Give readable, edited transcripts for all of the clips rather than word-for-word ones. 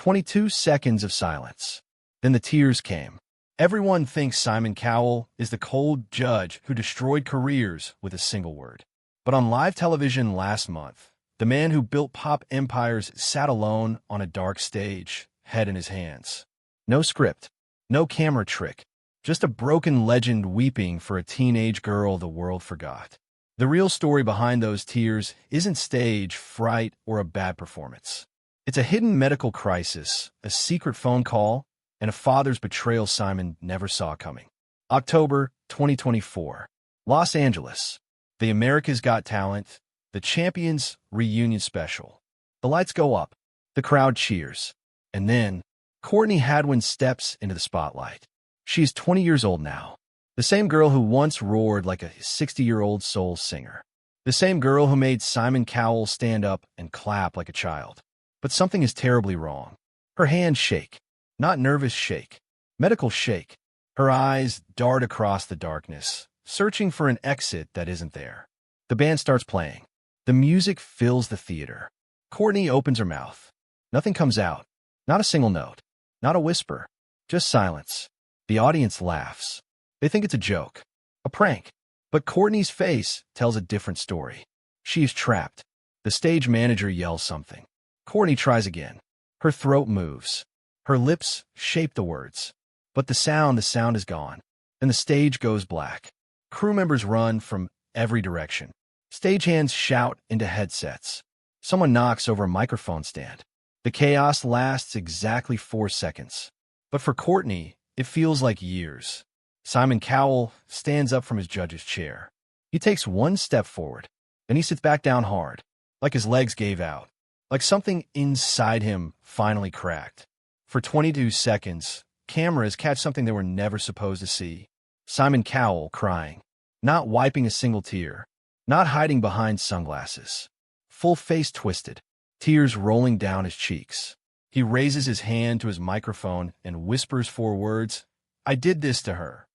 22 seconds of silence. Then the tears came. Everyone thinks Simon Cowell is the cold judge who destroyed careers with a single word. But on live television last month, the man who built pop empires sat alone on a dark stage, head in his hands. No script, no camera trick, just a broken legend weeping for a teenage girl the world forgot. The real story behind those tears isn't stage fright or a bad performance. It's a hidden medical crisis, a secret phone call, and a father's betrayal Simon never saw coming. October 2024. Los Angeles. The America's Got Talent, the Champions Reunion Special. The lights go up. The crowd cheers. And then, Courtney Hadwin steps into the spotlight. She is 20 years old now. The same girl who once roared like a 60-year-old soul singer. The same girl who made Simon Cowell stand up and clap like a child. But something is terribly wrong. Her hands shake. Not nervous shake. Medical shake. Her eyes dart across the darkness, searching for an exit that isn't there. The band starts playing. The music fills the theater. Courtney opens her mouth. Nothing comes out. Not a single note. Not a whisper. Just silence. The audience laughs. They think it's a joke. A prank. But Courtney's face tells a different story. She is trapped. The stage manager yells something. Courtney tries again. Her throat moves. Her lips shape the words. But the sound is gone. And the stage goes black. Crew members run from every direction. Stagehands shout into headsets. Someone knocks over a microphone stand. The chaos lasts exactly 4 seconds. But for Courtney, it feels like years. Simon Cowell stands up from his judge's chair. He takes one step forward. Then he sits back down hard, like his legs gave out, like something inside him finally cracked. For 22 seconds, cameras catch something they were never supposed to see. Simon Cowell crying, not wiping a single tear, not hiding behind sunglasses. Full face twisted, tears rolling down his cheeks. He raises his hand to his microphone and whispers 4 words, "I did this to her."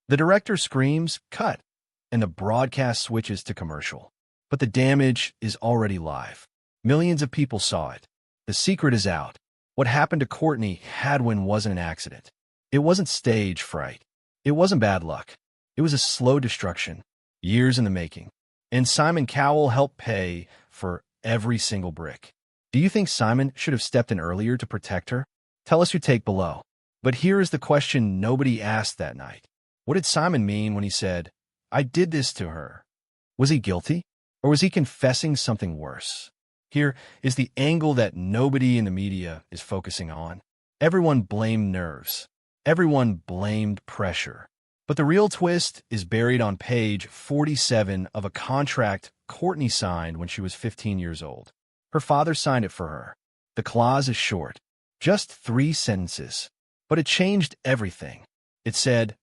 The director screams, "Cut," and the broadcast switches to commercial. But the damage is already live. Millions of people saw it. The secret is out. What happened to Courtney Hadwin wasn't an accident. It wasn't stage fright. It wasn't bad luck. It was a slow destruction, years in the making. And Simon Cowell helped pay for every single brick. Do you think Simon should have stepped in earlier to protect her? Tell us your take below. But here is the question nobody asked that night. What did Simon mean when he said, "I did this to her"? Was he guilty? Or was he confessing something worse? Here is the angle that nobody in the media is focusing on. Everyone blamed nerves. Everyone blamed pressure. But the real twist is buried on page 47 of a contract Courtney signed when she was 15 years old. Her father signed it for her. The clause is short, just 3 sentences. But it changed everything. It said,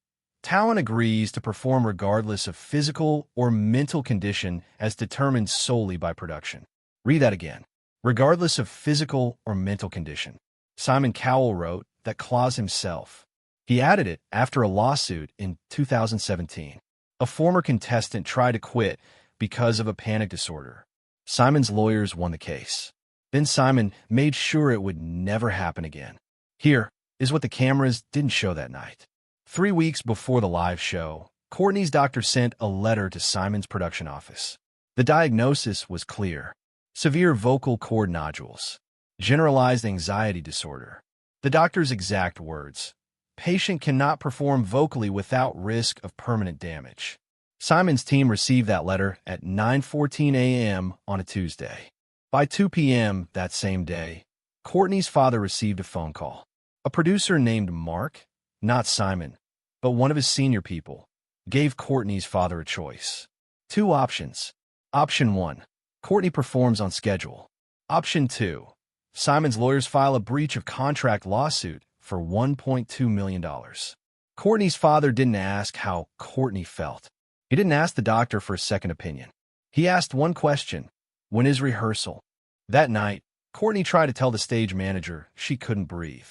"Talent agrees to perform regardless of physical or mental condition as determined solely by production." Read that again. Regardless of physical or mental condition. Simon Cowell wrote that clause himself. He added it after a lawsuit in 2017. A former contestant tried to quit because of a panic disorder. Simon's lawyers won the case. Then Simon made sure it would never happen again. Here is what the cameras didn't show that night. 3 weeks before the live show, Courtney's doctor sent a letter to Simon's production office. The diagnosis was clear. Severe vocal cord nodules. Generalized anxiety disorder. The doctor's exact words. Patient cannot perform vocally without risk of permanent damage. Simon's team received that letter at 9:14 a.m. on a Tuesday. By 2 p.m. that same day, Courtney's father received a phone call. A producer named Mark, not Simon, but one of his senior people, gave Courtney's father a choice. 2 options. Option 1. Courtney performs on schedule. Option 2. Simon's lawyers file a breach of contract lawsuit for $1.2 million. Courtney's father didn't ask how Courtney felt. He didn't ask the doctor for a second opinion. He asked one question: when is rehearsal? That night, Courtney tried to tell the stage manager she couldn't breathe.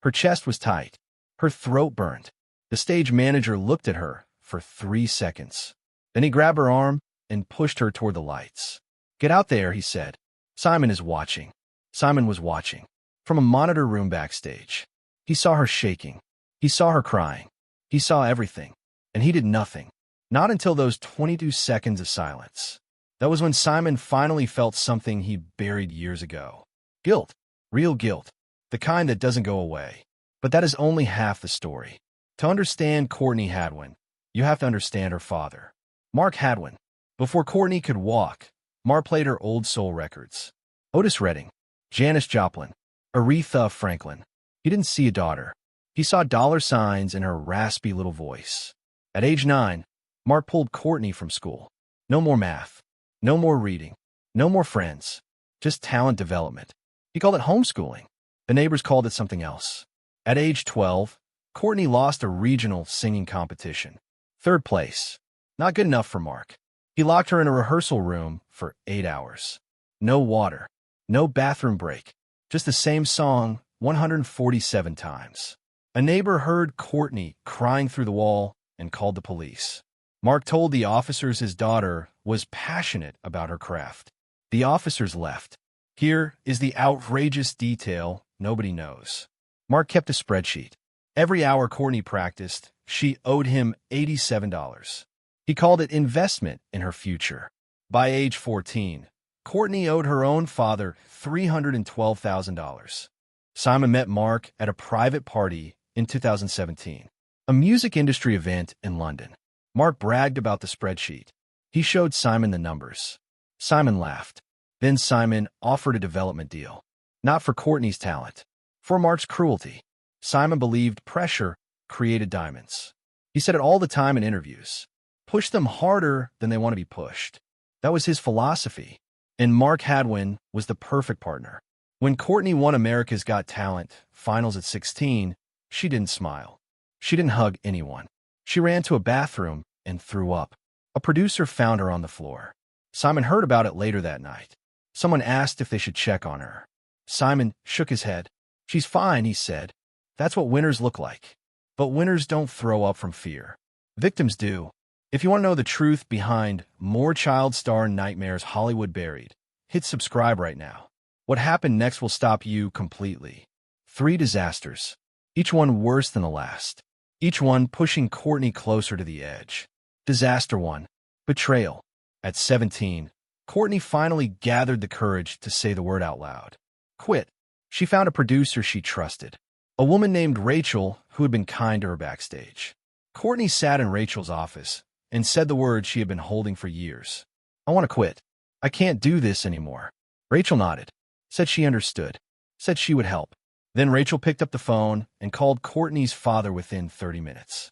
Her chest was tight. Her throat burned. The stage manager looked at her for 3 seconds. Then he grabbed her arm and pushed her toward the lights. "Get out there," he said. "Simon is watching." Simon was watching. from a monitor room backstage. He saw her shaking. He saw her crying. He saw everything. And he did nothing. Not until those 22 seconds of silence. That was when Simon finally felt something he buried years ago. Guilt. Real guilt. The kind that doesn't go away. But that is only half the story. To understand Courtney Hadwin, you have to understand her father, Mark Hadwin. Before Courtney could walk, Mark played her old soul records. Otis Redding, Janis Joplin, Aretha Franklin. He didn't see a daughter. He saw dollar signs in her raspy little voice. At age 9, Mark pulled Courtney from school. No more math. No more reading. No more friends. Just talent development. He called it homeschooling. The neighbors called it something else. At age 12, Courtney lost a regional singing competition. 3rd place. Not good enough for Mark. He locked her in a rehearsal room for 8 hours. No water. No bathroom break. Just the same song 147 times. A neighbor heard Courtney crying through the wall and called the police. Mark told the officers his daughter was passionate about her craft. The officers left. Here is the outrageous detail nobody knows. Mark kept a spreadsheet. Every hour Courtney practiced, she owed him $87. He called it investment in her future. By age 14, Courtney owed her own father $312,000. Simon met Mark at a private party in 2017, a music industry event in London. Mark bragged about the spreadsheet. He showed Simon the numbers. Simon laughed. Then Simon offered a development deal. Not for Courtney's talent, for Mark's cruelty. Simon believed pressure created diamonds. He said it all the time in interviews. Push them harder than they want to be pushed. That was his philosophy. And Mark Hadwin was the perfect partner. When Courtney won America's Got Talent finals at 16, she didn't smile. She didn't hug anyone. She ran to a bathroom and threw up. A producer found her on the floor. Simon heard about it later that night. Someone asked if they should check on her. Simon shook his head. She's fine, he said. That's what winners look like. But winners don't throw up from fear. Victims do. If you want to know the truth behind more child star nightmares Hollywood buried, hit subscribe right now. What happened next will stop you completely. 3 disasters. Each one worse than the last. Each one pushing Courtney closer to the edge. Disaster 1. Betrayal. At 17, Courtney finally gathered the courage to say the word out loud. Quit. She found a producer she trusted. A woman named Rachel who had been kind to her backstage. Courtney sat in Rachel's office and said the words she had been holding for years. I want to quit. I can't do this anymore. Rachel nodded. Said she understood. Said she would help. Then Rachel picked up the phone and called Courtney's father within 30 minutes.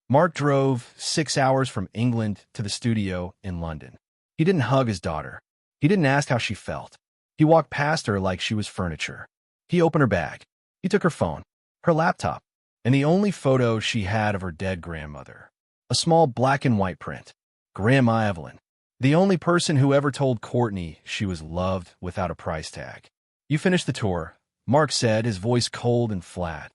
Mark drove 6 hours from England to the studio in London. He didn't hug his daughter. He didn't ask how she felt. He walked past her like she was furniture. He opened her bag. He took her phone, her laptop, and the only photo she had of her dead grandmother. A small black and white print. Grandma Evelyn. The only person who ever told Courtney she was loved without a price tag. You finish the tour, Mark said, his voice cold and flat,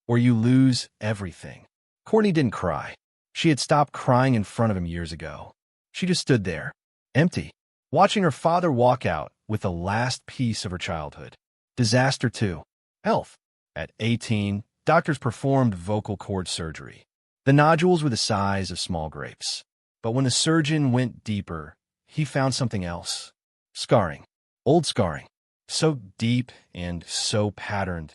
or you lose everything. Courtney didn't cry. She had stopped crying in front of him years ago. She just stood there, empty, watching her father walk out with the last piece of her childhood. Disaster 2. Health. At 18, doctors performed vocal cord surgery. The nodules were the size of small grapes. But when the surgeon went deeper, he found something else. Scarring. Old scarring. So deep and so patterned.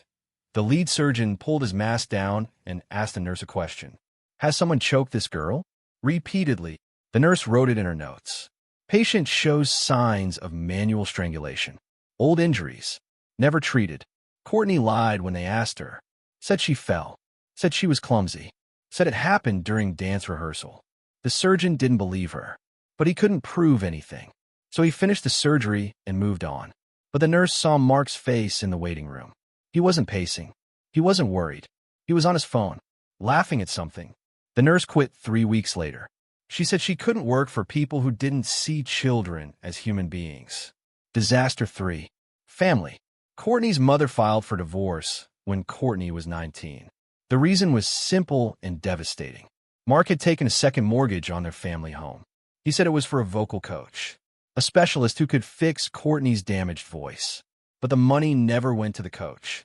The lead surgeon pulled his mask down and asked the nurse a question. Has someone choked this girl? Repeatedly, the nurse wrote it in her notes. Patient shows signs of manual strangulation. Old injuries. Never treated. Courtney lied when they asked her. Said she fell. Said she was clumsy. Said it happened during dance rehearsal. The surgeon didn't believe her, but he couldn't prove anything. So he finished the surgery and moved on. But the nurse saw Mark's face in the waiting room. He wasn't pacing. He wasn't worried. He was on his phone, laughing at something. The nurse quit 3 weeks later. She said she couldn't work for people who didn't see children as human beings. Disaster 3. Family. Courtney's mother filed for divorce when Courtney was 19. The reason was simple and devastating. Mark had taken a second mortgage on their family home. He said it was for a vocal coach, a specialist who could fix Courtney's damaged voice. But the money never went to the coach.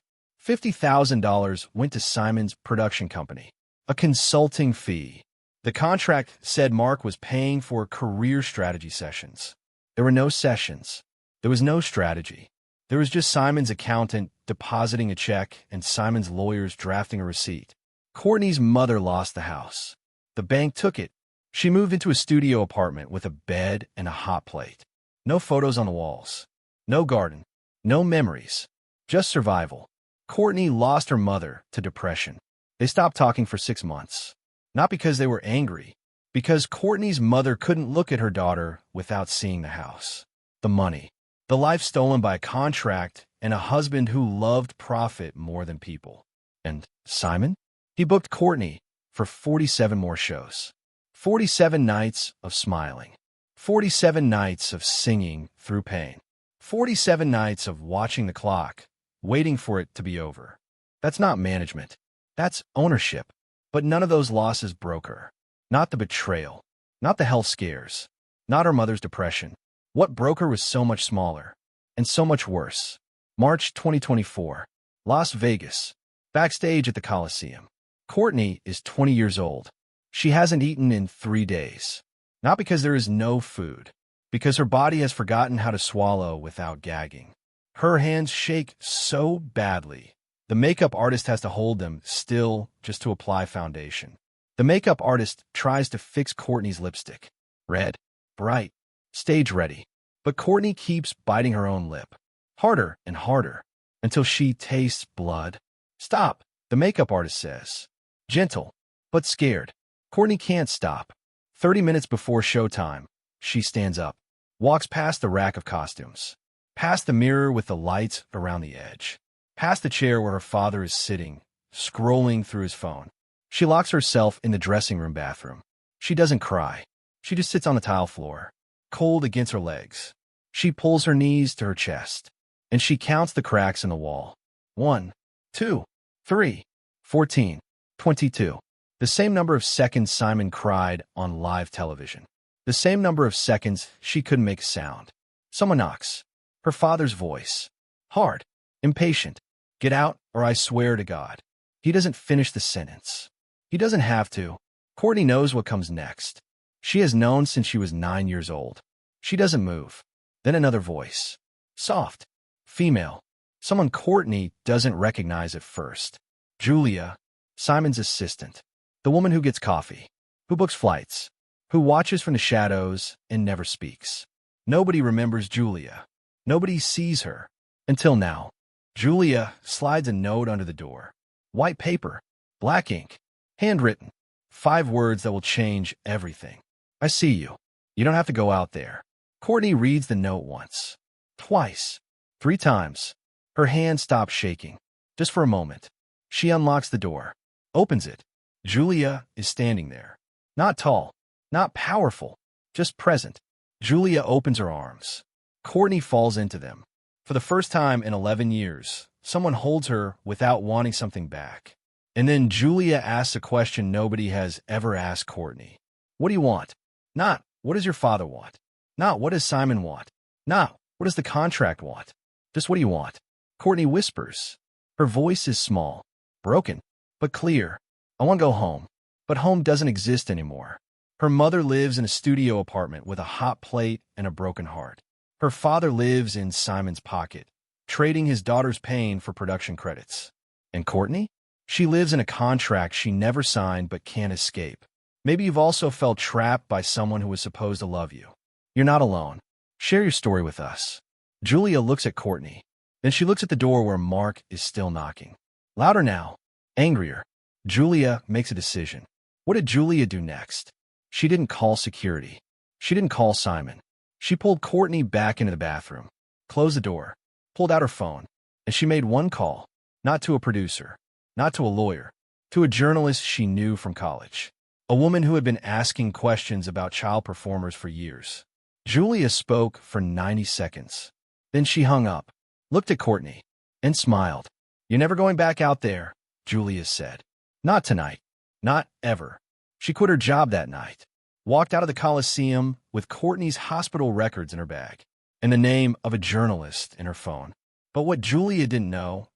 $50,000 went to Simon's production company, a consulting fee. The contract said Mark was paying for career strategy sessions. There were no sessions. There was no strategy. There was just Simon's accountant depositing a check and Simon's lawyers drafting a receipt. Courtney's mother lost the house. The bank took it. She moved into a studio apartment with a bed and a hot plate. No photos on the walls. No garden. No memories. Just survival. Courtney lost her mother to depression. They stopped talking for 6 months. Not because they were angry, because Courtney's mother couldn't look at her daughter without seeing the house, the money, the life stolen by a contract, and a husband who loved profit more than people. And Simon? He booked Courtney for 47 more shows. 47 nights of smiling. 47 nights of singing through pain. 47 nights of watching the clock, waiting for it to be over. That's not management. That's ownership. But none of those losses broke her. Not the betrayal. Not the health scares. Not her mother's depression. What broke her was so much smaller. And so much worse. March 2024. Las Vegas. Backstage at the Coliseum. Courtney is 20 years old. She hasn't eaten in 3 days. Not because there is no food. Because her body has forgotten how to swallow without gagging. Her hands shake so badly. The makeup artist has to hold them still just to apply foundation. The makeup artist tries to fix Courtney's lipstick. Red, bright, stage ready. But Courtney keeps biting her own lip. Harder and harder, until she tastes blood. Stop, the makeup artist says. Gentle, but scared. Courtney can't stop. 30 minutes before showtime, she stands up, walks past the rack of costumes, past the mirror with the lights around the edge, past the chair where her father is sitting, scrolling through his phone. She locks herself in the dressing room bathroom. She doesn't cry. She just sits on the tile floor, cold against her legs. She pulls her knees to her chest, and she counts the cracks in the wall. 1, 2, 3, 14, 22. The same number of seconds Simon cried on live television. The same number of seconds she couldn't make a sound. Someone knocks. Her father's voice. Hard. Impatient. Get out, or I swear to God. He doesn't finish the sentence. He doesn't have to. Courtney knows what comes next. She has known since she was 9 years old. She doesn't move. Then another voice. Soft. Female. Someone Courtney doesn't recognize at first. Julia, Simon's assistant. The woman who gets coffee. Who books flights. Who watches from the shadows and never speaks. Nobody remembers Julia. Nobody sees her. Until now. Julia slides a note under the door. White paper. Black ink. Handwritten. 5 words that will change everything. I see you. You don't have to go out there. Courtney reads the note once. Twice. 3 times. Her hand stops shaking. Just for a moment. She unlocks the door. Opens it. Julia is standing there. Not tall. Not powerful. Just present. Julia opens her arms. Courtney falls into them. For the first time in 11 years, someone holds her without wanting something back. And then Julia asks a question nobody has ever asked Courtney. What do you want? Not, what does your father want? Not, what does Simon want? Not, what does the contract want? Just what do you want? Courtney whispers. Her voice is small, broken, but clear. I want to go home. But home doesn't exist anymore. Her mother lives in a studio apartment with a hot plate and a broken heart. Her father lives in Simon's pocket, trading his daughter's pain for production credits. And Courtney? She lives in a contract she never signed but can't escape. Maybe you've also felt trapped by someone who was supposed to love you. You're not alone. Share your story with us. Julia looks at Courtney. Then she looks at the door where Mark is still knocking. Louder now. Angrier. Julia makes a decision. What did Julia do next? She didn't call security. She didn't call Simon. She pulled Courtney back into the bathroom, closed the door, pulled out her phone, and she made one call. Not to a producer. Not to a lawyer. To a journalist she knew from college. A woman who had been asking questions about child performers for years. Julia spoke for 90 seconds. Then she hung up, looked at Courtney, and smiled. You're never going back out there, Julia said. Not tonight. Not ever. She quit her job that night. Walked out of the Coliseum with Courtney's hospital records in her bag and the name of a journalist in her phone. But what Julia didn't know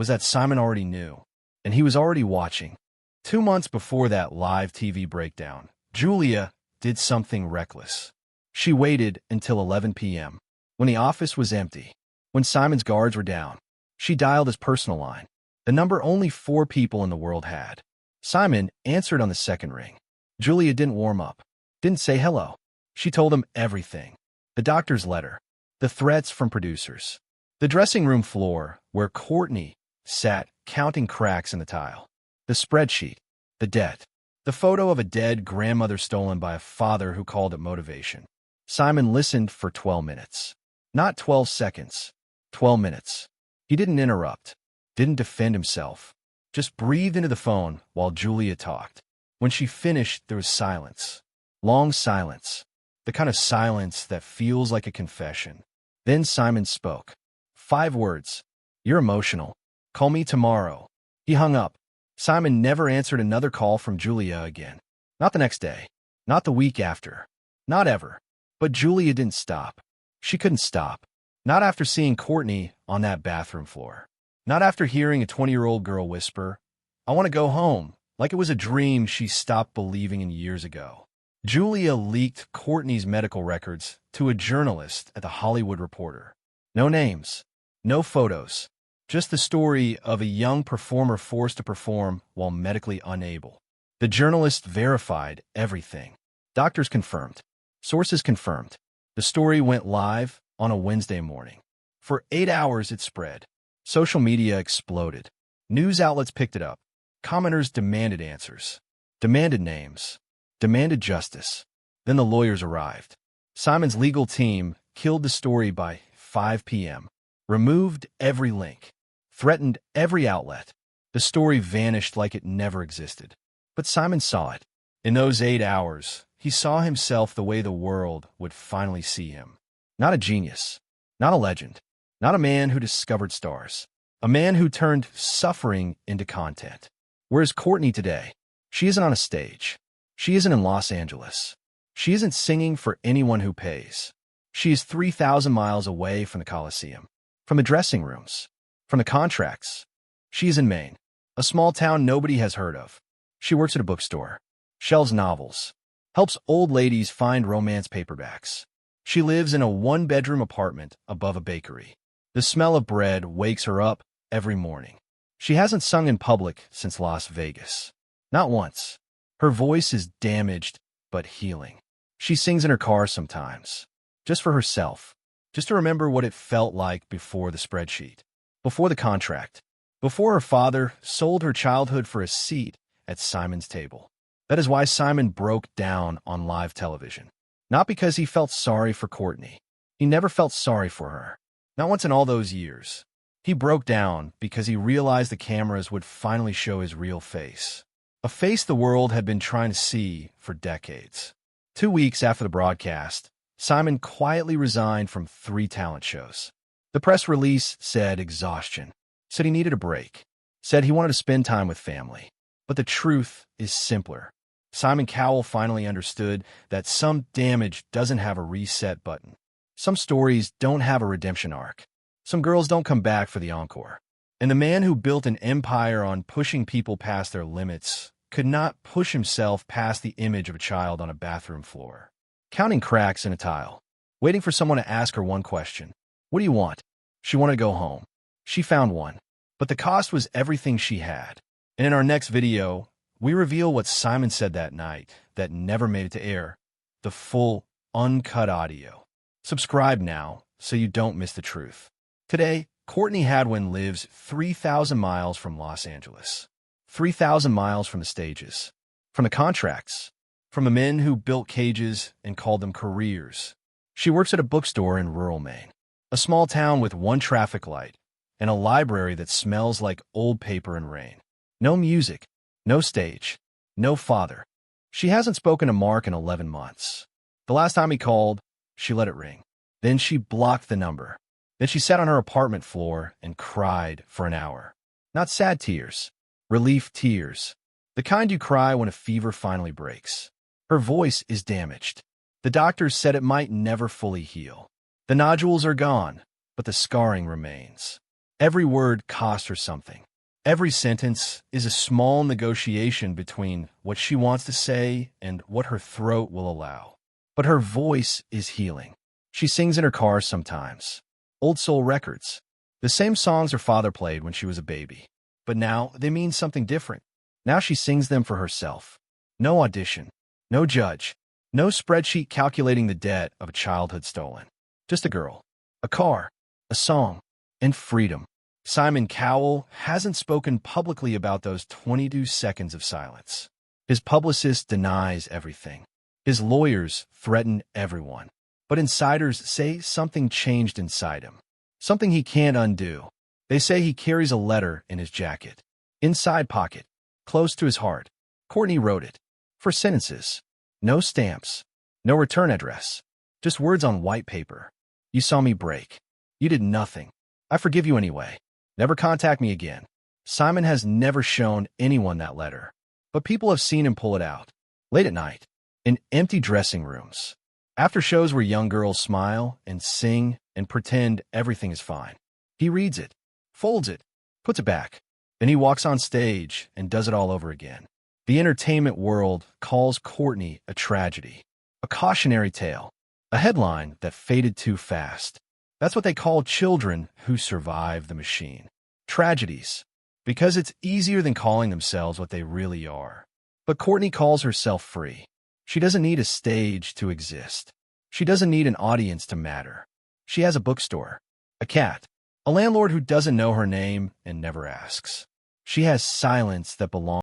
was that Simon already knew, and he was already watching. 2 months before that live TV breakdown, Julia did something reckless. She waited until 11 p.m., when the office was empty, when Simon's guards were down. She dialed his personal line, the number only 4 people in the world had. Simon answered on the second ring. Julia didn't warm up, didn't say hello. She told him everything. The doctor's letter, the threats from producers, the dressing room floor where Courtney sat counting cracks in the tile, the spreadsheet, the debt, the photo of a dead grandmother stolen by a father who called it motivation. Simon listened for 12 minutes. Not 12 seconds, 12 minutes. He didn't interrupt, didn't defend himself, just breathed into the phone while Julia talked. When she finished, there was silence. Long silence. The kind of silence that feels like a confession. Then Simon spoke. 5 words. "You're emotional. Call me tomorrow." He hung up. Simon never answered another call from Julia again. Not the next day. Not the week after. Not ever. But Julia didn't stop. She couldn't stop. Not after seeing Courtney on that bathroom floor. Not after hearing a 20-year-old girl whisper, "I want to go home," like it was a dream she stopped believing in years ago. Julia leaked Courtney's medical records to a journalist at the Hollywood Reporter. No names, no photos, just the story of a young performer forced to perform while medically unable. The journalist verified everything. Doctors confirmed. Sources confirmed. The story went live on a Wednesday morning. For 8 hours it spread. Social media exploded. News outlets picked it up. Commenters demanded answers, demanded names, demanded justice. Then the lawyers arrived. Simon's legal team killed the story by 5 p.m., removed every link, threatened every outlet. The story vanished like it never existed. But Simon saw it. In those 8 hours, he saw himself the way the world would finally see him. Not a genius, not a legend, not a man who discovered stars, a man who turned suffering into content. Whereas Courtney today, she isn't on a stage. She isn't in Los Angeles. She isn't singing for anyone who pays. She is 3,000 miles away from the Coliseum, from the dressing rooms, from the contracts. She is in Maine, a small town nobody has heard of. She works at a bookstore, shelves novels, helps old ladies find romance paperbacks. She lives in a 1-bedroom apartment above a bakery. The smell of bread wakes her up every morning. She hasn't sung in public since Las Vegas. Not once. Her voice is damaged but healing. She sings in her car sometimes, just for herself, just to remember what it felt like before the spreadsheet, before the contract, before her father sold her childhood for a seat at Simon's table. That is why Simon broke down on live television. Not because he felt sorry for Courtney. He never felt sorry for her. Not once in all those years. He broke down because he realized the cameras would finally show his real face. A face the world had been trying to see for decades. 2 weeks after the broadcast, Simon quietly resigned from 3 talent shows. The press release said exhaustion, said he needed a break, said he wanted to spend time with family. But the truth is simpler. Simon Cowell finally understood that some damage doesn't have a reset button. Some stories don't have a redemption arc. Some girls don't come back for the encore. And the man who built an empire on pushing people past their limits could not push himself past the image of a child on a bathroom floor, counting cracks in a tile, waiting for someone to ask her one question. What do you want? She wanted to go home. She found one. But the cost was everything she had. And in our next video, we reveal what Simon said that night that never made it to air, the full, uncut audio. Subscribe now so you don't miss the truth. Today, Courtney Hadwin lives 3,000 miles from Los Angeles, 3,000 miles from the stages, from the contracts, from the men who built cages and called them careers. She works at a bookstore in rural Maine, a small town with 1 traffic light and a library that smells like old paper and rain. No music, no stage, no father. She hasn't spoken to Mark in 11 months. The last time he called, she let it ring. Then she blocked the number. Then she sat on her apartment floor and cried for an hour. Not sad tears, relief tears. The kind you cry when a fever finally breaks. Her voice is damaged. The doctors said it might never fully heal. The nodules are gone, but the scarring remains. Every word costs her something. Every sentence is a small negotiation between what she wants to say and what her throat will allow. But her voice is healing. She sings in her car sometimes. Old soul records. The same songs her father played when she was a baby. But now they mean something different. Now she sings them for herself. No audition. No judge. No spreadsheet calculating the debt of a childhood stolen. Just a girl. A car. A song. And freedom. Simon Cowell hasn't spoken publicly about those 22 seconds of silence. His publicist denies everything. His lawyers threaten everyone. But insiders say something changed inside him. Something he can't undo. They say he carries a letter in his jacket. Inside pocket. Close to his heart. Courtney wrote it. 4 sentences. No stamps. No return address. Just words on white paper. You saw me break. You did nothing. I forgive you anyway. Never contact me again. Simon has never shown anyone that letter. But people have seen him pull it out. Late at night. In empty dressing rooms. After shows where young girls smile and sing and pretend everything is fine. He reads it. Folds it. Puts it back. Then he walks on stage and does it all over again. The entertainment world calls Courtney a tragedy. A cautionary tale. A headline that faded too fast. That's what they call children who survive the machine. Tragedies. Because it's easier than calling themselves what they really are. But Courtney calls herself free. She doesn't need a stage to exist. She doesn't need an audience to matter. She has a bookstore. A cat. A landlord who doesn't know her name and never asks. She has silence that belongs